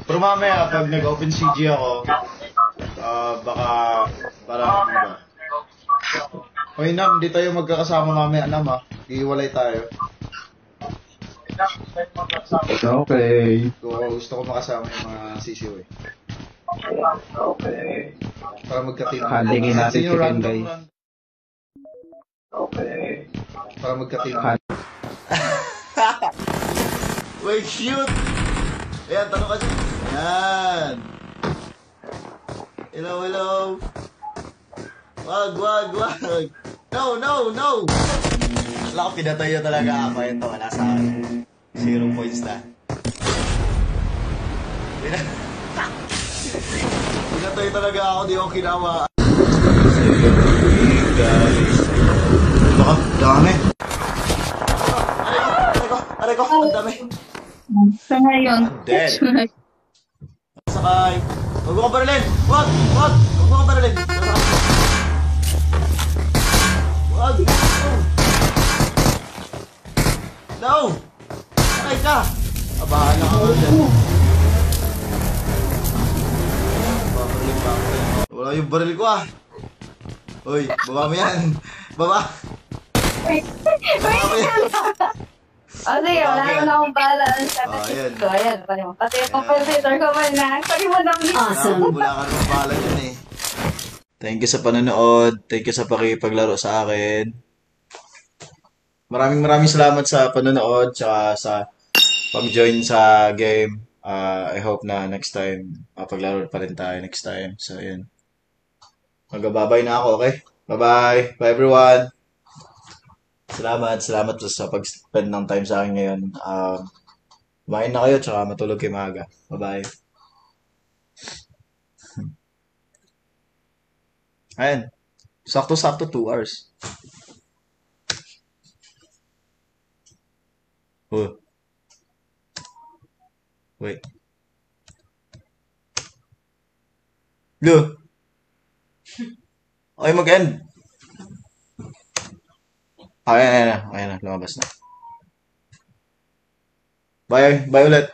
Pero mamaya, pag nag-open CG ako, baka, parang, ano ba? Hoy, Nam, hindi tayo magkakasama mamaya, Nam, ha? Iiwalay tayo. Okay. Gusto ko makasama yung mga sisiw, eh. Okay. Para magka-team. Handingin natin Sino si Ken, random guys. run? Okay. Para magka-team. Wait, shoot! Ayan, tanong ka dyan. Ayan. Hello, hello. Wag. No! Wala ko, pinatay na talaga ako. Ito, wala sa akin. 0 points na. Pinatay talaga ako, di ako kinawa. Baka, dami. Aray ko, ang dami. Sa ngayon. Dead. Sakay. Huwag mo ka barilin. Huwag mo ka barilin. Huwag. No. Sakay ka. Abahan ka dyan. Babarilin pa ako. Wala yung baril ko ah. Uy, baba mo yan. Baba. Wait. Sige, wala naman akong balance sa ayan. ko. Ayan, pati yung compensator ko man na. Pati mo na Awesome. Wala ka naman bahala dyan eh. Thank you sa panonood. Thank you sa pakipaglaro sa akin. Maraming salamat sa panonood tsaka sa pag-join sa game. I hope na next time paglaro pa rin tayo next time. So, yun. Magbabay na ako, okay? Bye-bye. Bye everyone. Salamat sa pag-spend ng time sa akin ngayon. Kumain na kayo tsaka matulog kayo maaga. Bye-bye. Ayan. Sakto 2 hours. Oh. Wait. Lo. Okay, mag-end. Ayan na. Lumabas na. Bye ulit.